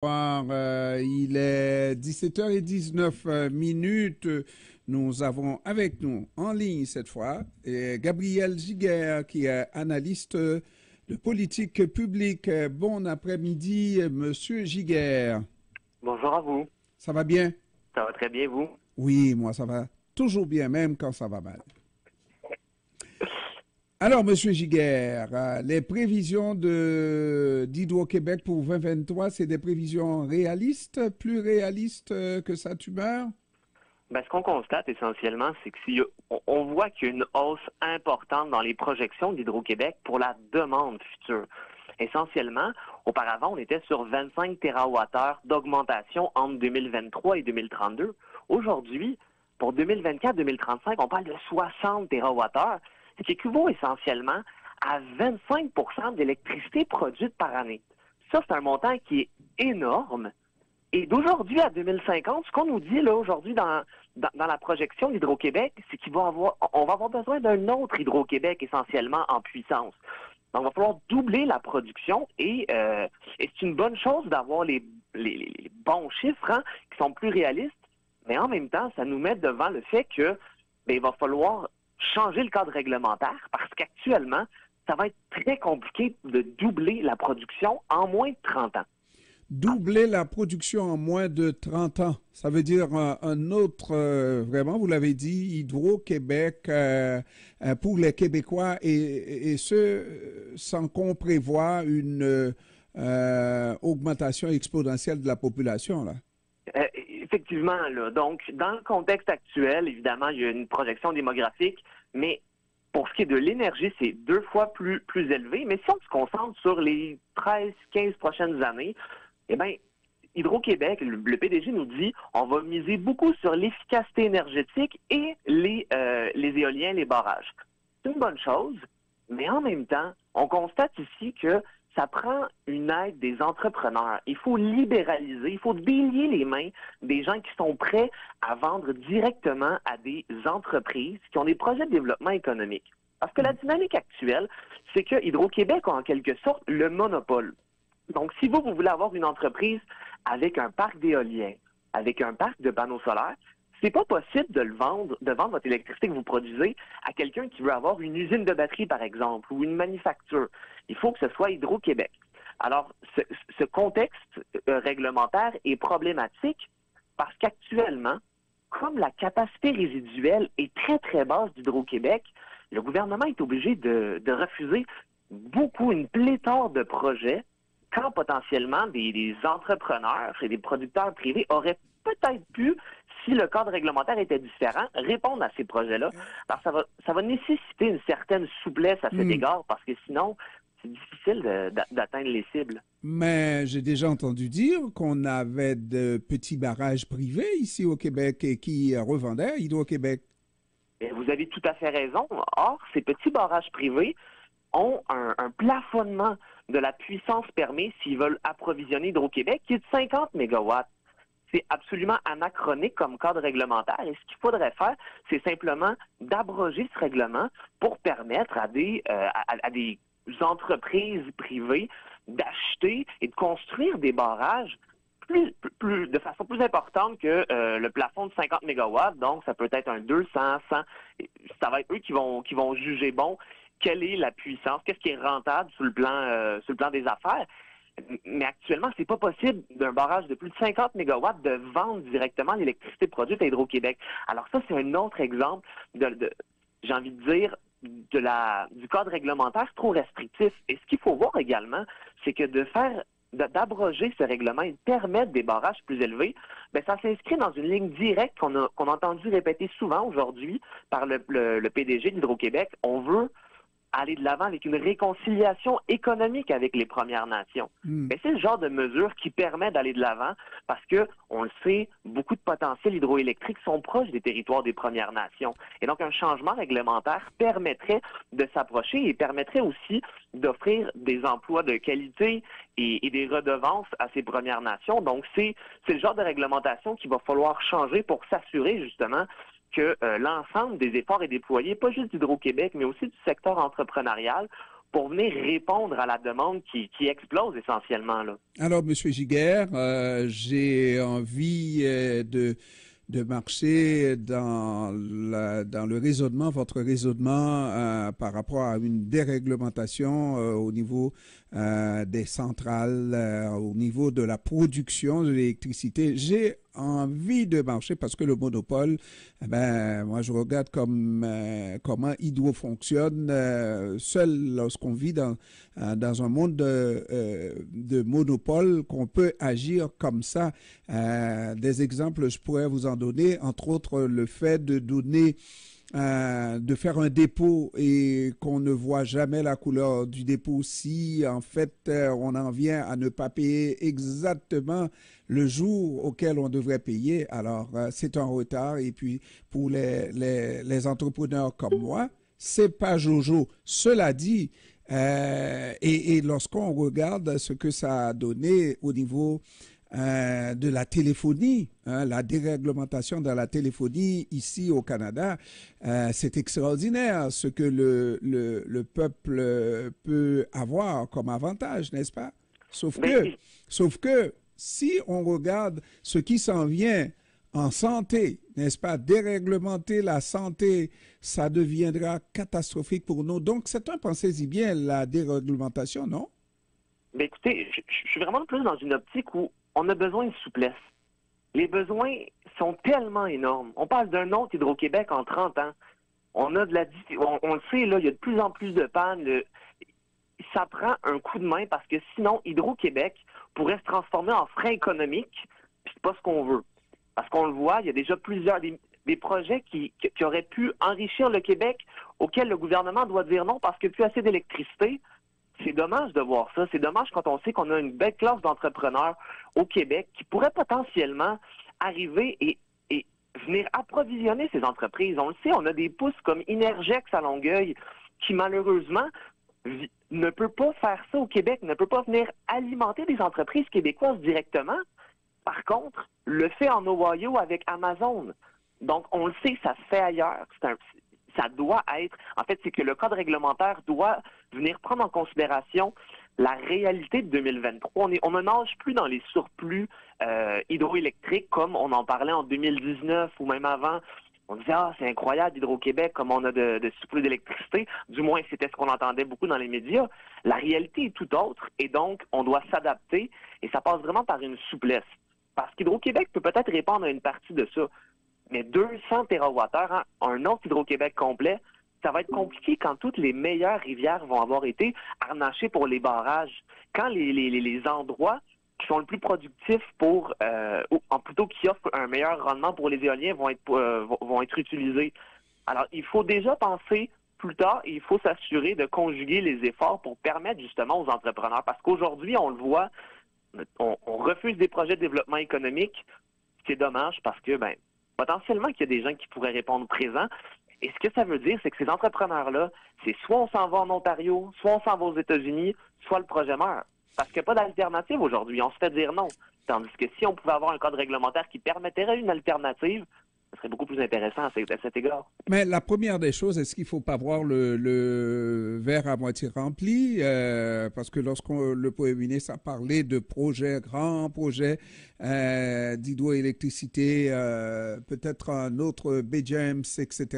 Bonsoir, il est 17h19 minutes. Nous avons avec nous en ligne cette fois Gabriel Giguère qui est analyste de politique publique. Bon après-midi, Monsieur Giguère. Bonjour à vous. Ça va bien? Ça va très bien, vous? Oui, moi ça va toujours bien, même quand ça va mal. Alors, Monsieur Giguère, les prévisions d'Hydro-Québec pour 2023, c'est des prévisions réalistes, plus réalistes que sa tumeur? Ben, ce qu'on constate essentiellement, c'est que si on voit qu'il y a une hausse importante dans les projections d'Hydro-Québec pour la demande future. Essentiellement, auparavant, on était sur 25 TWh d'augmentation entre 2023 et 2032. Aujourd'hui, pour 2024-2035, on parle de 60 TWh, ce qui équivaut essentiellement à 25 d'électricité produite par année. Ça, c'est un montant qui est énorme. Et d'aujourd'hui à 2050, ce qu'on nous dit là aujourd'hui dans la projection d'Hydro-Québec, c'est on va avoir besoin d'un autre Hydro-Québec essentiellement en puissance. Donc, il va falloir doubler la production et c'est une bonne chose d'avoir les bons chiffres qui sont plus réalistes, mais en même temps, ça nous met devant le fait que il va falloir changer le cadre réglementaire parce qu'actuellement, ça va être très compliqué de doubler la production en moins de 30 ans. Doubler la production en moins de 30 ans, ça veut dire un autre, vraiment, vous l'avez dit, Hydro-Québec pour les Québécois et ce, sans qu'on prévoie une augmentation exponentielle de la population, là. Effectivement, là. Donc, dans le contexte actuel, évidemment, il y a une projection démographique, mais pour ce qui est de l'énergie, c'est 2 fois plus élevé. Mais si on se concentre sur les 13-15 prochaines années, eh bien, Hydro-Québec, le PDG nous dit, on va miser beaucoup sur l'efficacité énergétique et les éoliens, les barrages. C'est une bonne chose, mais en même temps, on constate ici que ça prend une aide des entrepreneurs. Il faut libéraliser, il faut délier les mains des gens qui sont prêts à vendre directement à des entreprises qui ont des projets de développement économique. Parce que la dynamique actuelle, c'est que Hydro-Québec a en quelque sorte le monopole. Donc, si vous voulez avoir une entreprise avec un parc d'éolien, avec un parc de panneaux solaires, c'est pas possible de vendre votre électricité que vous produisez à quelqu'un qui veut avoir une usine de batterie, par exemple, ou une manufacture. Il faut que ce soit Hydro-Québec. Alors, ce contexte réglementaire est problématique parce qu'actuellement, comme la capacité résiduelle est très, très basse d'Hydro-Québec, le gouvernement est obligé de refuser une pléthore de projets quand potentiellement des entrepreneurs et des producteurs privés auraient peut-être pu, si le cadre réglementaire était différent, répondre à ces projets-là. Alors, ça va nécessiter une certaine souplesse à cet égard, parce que sinon, c'est difficile d'atteindre les cibles. Mais j'ai déjà entendu dire qu'on avait de petits barrages privés ici au Québec et qui revendaient à Hydro-Québec. Et vous avez tout à fait raison. Or, ces petits barrages privés ont un plafonnement de la puissance permise s'ils veulent approvisionner Hydro-Québec qui est de 50 mégawatts. C'est absolument anachronique comme cadre réglementaire. Et ce qu'il faudrait faire, c'est simplement d'abroger ce règlement pour permettre à des entreprises privées d'acheter et de construire des barrages de façon plus importante que le plafond de 50 mégawatts. Donc, ça peut être un 200, 100. Ça va être eux qui vont juger bon quelle est la puissance, qu'est-ce qui est rentable sur le plan des affaires. Mais actuellement, c'est pas possible d'un barrage de plus de 50 mégawatts de vendre directement l'électricité produite à Hydro-Québec. Alors ça, c'est un autre exemple j'ai envie de dire, du cadre réglementaire trop restrictif. Et ce qu'il faut voir également, c'est que d'abroger ce règlement et de permettre des barrages plus élevés, ça s'inscrit dans une ligne directe qu'on a entendu répéter souvent aujourd'hui par le PDG d'Hydro-Québec. On veut aller de l'avant avec une réconciliation économique avec les Premières Nations. Mais c'est le genre de mesure qui permet d'aller de l'avant parce que, on le sait, beaucoup de potentiels hydroélectriques sont proches des territoires des Premières Nations. Et donc, un changement réglementaire permettrait de s'approcher et permettrait aussi d'offrir des emplois de qualité et des redevances à ces Premières Nations. Donc, c'est le genre de réglementation qu'il va falloir changer pour s'assurer, justement, que l'ensemble des efforts est déployé, pas juste d'Hydro-Québec, mais aussi du secteur entrepreneurial, pour venir répondre à la demande qui explose essentiellement, là. Alors, M. Giguère, j'ai envie de marcher dans le raisonnement, votre raisonnement par rapport à une déréglementation au niveau des centrales, au niveau de la production de l'électricité. J'ai envie de marcher parce que le monopole, moi je regarde comment Hydro fonctionne. Seul lorsqu'on vit dans un monde de monopole qu'on peut agir comme ça. Des exemples, je pourrais vous en donner, entre autres le fait de faire un dépôt et qu'on ne voit jamais la couleur du dépôt si en fait on en vient à ne pas payer exactement le jour auquel on devrait payer. Alors c'est un retard et puis pour les entrepreneurs comme moi, c'est pas jojo. Cela dit, et lorsqu'on regarde ce que ça a donné au niveau de la téléphonie, la déréglementation de la téléphonie ici au Canada, c'est extraordinaire ce que le peuple peut avoir comme avantage, n'est-ce pas? Sauf que si on regarde ce qui s'en vient en santé, n'est-ce pas, déréglementer la santé, ça deviendra catastrophique pour nous. Donc, c'est un, pensez-y bien, la déréglementation, non? Mais écoutez, je suis vraiment plus dans une optique où on a besoin de souplesse. Les besoins sont tellement énormes. On passe d'un autre Hydro-Québec en 30 ans. On le sait, là, il y a de plus en plus de pannes. Ça prend un coup de main parce que sinon, Hydro-Québec pourrait se transformer en frein économique, puis c'est pas ce qu'on veut. Parce qu'on le voit, il y a déjà plusieurs des projets qui auraient pu enrichir le Québec, auxquels le gouvernement doit dire non parce qu'il n'y a plus assez d'électricité. C'est dommage de voir ça. C'est dommage quand on sait qu'on a une belle classe d'entrepreneurs au Québec qui pourraient potentiellement arriver et venir approvisionner ces entreprises. On le sait, on a des pousses comme Inergex à Longueuil qui, malheureusement, ne peut pas faire ça au Québec, ne peut pas venir alimenter des entreprises québécoises directement. Par contre, le fait en Ohio avec Amazon. Donc, on le sait, ça se fait ailleurs. Ça doit être... En fait, c'est que le cadre réglementaire doit venir prendre en considération la réalité de 2023. On ne nage plus dans les surplus hydroélectriques comme on en parlait en 2019 ou même avant. On disait, c'est incroyable, Hydro-Québec, comme on a de surplus d'électricité. Du moins, c'était ce qu'on entendait beaucoup dans les médias. La réalité est tout autre et donc, on doit s'adapter et ça passe vraiment par une souplesse. Parce qu'Hydro-Québec peut peut-être répondre à une partie de ça. Mais 200 TWh, un autre Hydro-Québec complet, ça va être compliqué quand toutes les meilleures rivières vont avoir été harnachées pour les barrages. Quand les endroits qui sont le plus productifs plutôt qui offrent un meilleur rendement pour les éoliens vont être utilisés. Alors, il faut déjà penser plus tard et il faut s'assurer de conjuguer les efforts pour permettre justement aux entrepreneurs. Parce qu'aujourd'hui, on le voit, on refuse des projets de développement économique. C'est dommage parce que, potentiellement qu'il y a des gens qui pourraient répondre présent. Et ce que ça veut dire, c'est que ces entrepreneurs-là, c'est soit on s'en va en Ontario, soit on s'en va aux États-Unis, soit le projet meurt. Parce qu'il n'y a pas d'alternative aujourd'hui. On se fait dire non. Tandis que si on pouvait avoir un cadre réglementaire qui permettrait une alternative, ce serait beaucoup plus intéressant à cet égard. Mais la première des choses, est-ce qu'il ne faut pas voir le verre à moitié rempli? Parce que lorsqu'on le Premier ministre a parlé de projets, grands projets d'hydroélectricité, peut-être un autre BJAMS, etc.,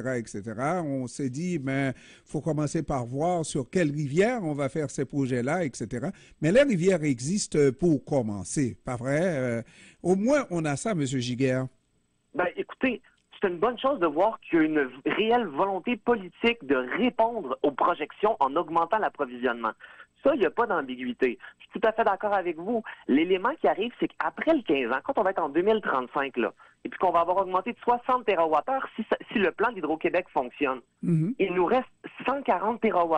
on s'est dit, il faut commencer par voir sur quelle rivière on va faire ces projets-là, etc. Mais les rivières existent pour commencer, pas vrai? Au moins, on a ça, M. Giguère. Écoutez, c'est une bonne chose de voir qu'il y a une réelle volonté politique de répondre aux projections en augmentant l'approvisionnement. Ça, il n'y a pas d'ambiguïté. Je suis tout à fait d'accord avec vous. L'élément qui arrive, c'est qu'après le 15 ans, quand on va être en 2035, là, et puis qu'on va avoir augmenté de 60 TWh si le plan d'Hydro-Québec fonctionne, il nous reste 140 TWh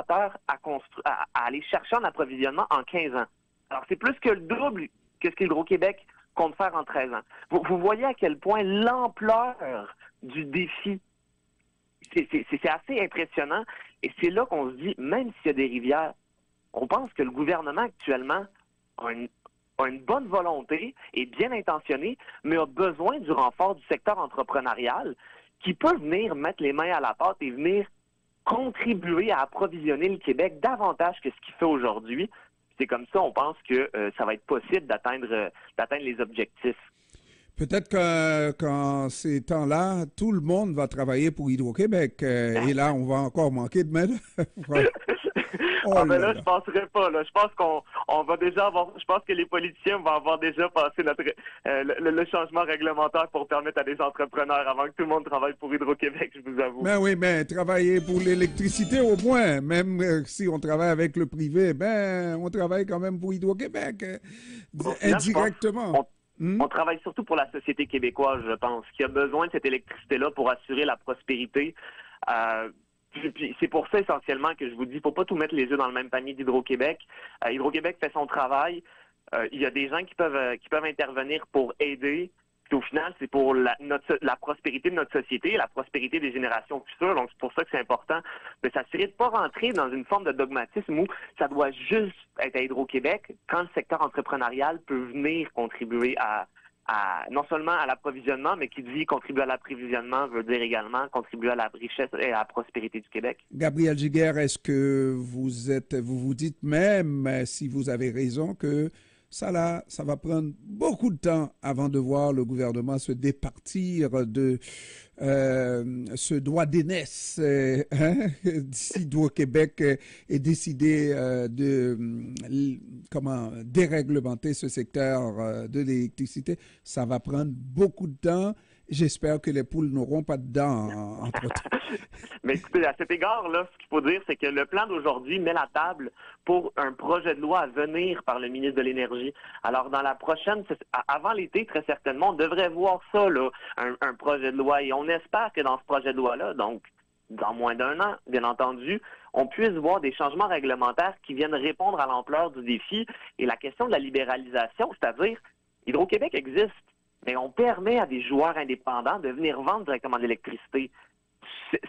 à aller chercher en approvisionnement en 15 ans. Alors, c'est plus que le double que ce qu'Hydro-Québec compte faire en 13 ans. Vous voyez à quel point l'ampleur du défi, c'est assez impressionnant. Et c'est là qu'on se dit, même s'il y a des rivières, on pense que le gouvernement actuellement a une bonne volonté, est bien intentionné, mais a besoin du renfort du secteur entrepreneurial qui peut venir mettre les mains à la pâte et venir contribuer à approvisionner le Québec davantage que ce qu'il fait aujourd'hui. C'est comme ça, on pense que ça va être possible d'atteindre les objectifs. Peut-être que quand ces temps-là, tout le monde va travailler pour Hydro-Québec. Et là, on va encore manquer de main-d'œuvre. Ah ben là, je penserais pas. Là. Je pense qu'on va déjà avoir. Je pense que les politiciens vont avoir déjà passé le changement réglementaire pour permettre à des entrepreneurs avant que tout le monde travaille pour Hydro-Québec, je vous avoue. Ben oui, mais travailler pour l'électricité au moins, même si on travaille avec le privé, ben on travaille quand même pour Hydro-Québec, indirectement. On travaille surtout pour la société québécoise, je pense, qui a besoin de cette électricité-là pour assurer la prospérité. Puis c'est pour ça essentiellement que je vous dis, il ne faut pas tout mettre les œufs dans le même panier d'Hydro-Québec. Hydro-Québec fait son travail. Il y a des gens qui peuvent intervenir pour aider. Puis au final, c'est pour la prospérité de notre société, la prospérité des générations futures. Donc c'est pour ça que c'est important de s'assurer de ne pas rentrer dans une forme de dogmatisme où ça doit juste être à Hydro-Québec quand le secteur entrepreneurial peut venir contribuer non seulement à l'approvisionnement, mais qui dit contribuer à l'approvisionnement veut dire également contribuer à la richesse et à la prospérité du Québec. Gabriel Giguère, est-ce que vous vous dites même, si vous avez raison, que ça va prendre beaucoup de temps avant de voir le gouvernement se départir de ce droit d'aînesse d'ici au Québec et décider de déréglementer ce secteur de l'électricité? Ça va prendre beaucoup de temps. J'espère que les poules n'auront pas de dents entre-temps. Mais écoutez, à cet égard-là, ce qu'il faut dire, c'est que le plan d'aujourd'hui met la table pour un projet de loi à venir par le ministre de l'Énergie. Alors, dans la prochaine, avant l'été, très certainement, on devrait voir ça, là, un projet de loi. Et on espère que dans ce projet de loi-là, donc dans moins d'un an, bien entendu, on puisse voir des changements réglementaires qui viennent répondre à l'ampleur du défi. Et la question de la libéralisation, c'est-à-dire, Hydro-Québec existe, mais on permet à des joueurs indépendants de venir vendre directement de l'électricité.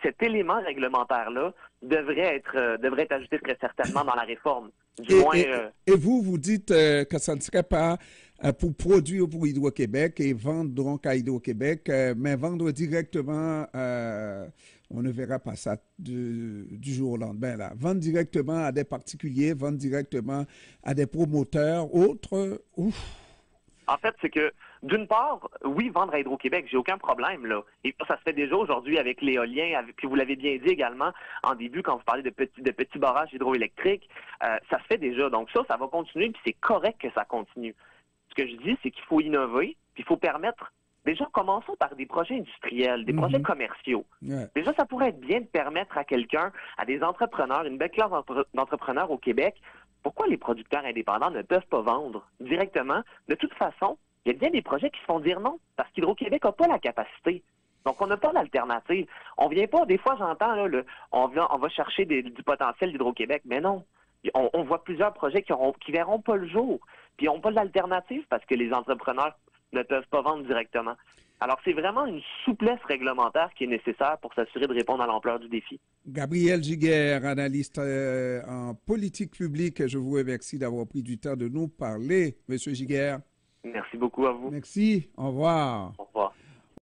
Cet élément réglementaire-là devrait être ajouté très certainement dans la réforme. Et vous dites que ça ne serait pas pour produire pour Hydro-Québec et vendre donc à Hydro-Québec, mais vendre directement, on ne verra pas ça du jour au lendemain, là. Vendre directement à des particuliers, vendre directement à des promoteurs, autres. Ouf. En fait, c'est que, d'une part, oui, vendre à Hydro-Québec, j'ai aucun problème, là. Et ça se fait déjà aujourd'hui avec l'éolien, puis vous l'avez bien dit également en début, quand vous parlez de petits barrages hydroélectriques, ça se fait déjà. Donc ça va continuer, puis c'est correct que ça continue. Ce que je dis, c'est qu'il faut innover, puis il faut permettre. Déjà, commençons par des projets industriels, des projets commerciaux. Yeah. Déjà, ça pourrait être bien de permettre à quelqu'un, à des entrepreneurs, une belle classe d'entrepreneurs au Québec. Pourquoi les producteurs indépendants ne peuvent pas vendre directement? De toute façon, il y a bien des projets qui se font dire non, parce qu'Hydro-Québec n'a pas la capacité. Donc, on n'a pas d'alternative. On vient pas, des fois, j'entends, là, on va chercher du potentiel d'Hydro-Québec, mais non. On voit plusieurs projets qui verront pas le jour, puis ils n'ont pas d'alternative parce que les entrepreneurs ne peuvent pas vendre directement. Alors, c'est vraiment une souplesse réglementaire qui est nécessaire pour s'assurer de répondre à l'ampleur du défi. Gabriel Giguère, analyste en politique publique, je vous remercie d'avoir pris du temps de nous parler, Monsieur Giguère. Merci beaucoup à vous. Merci. Au revoir. Au revoir.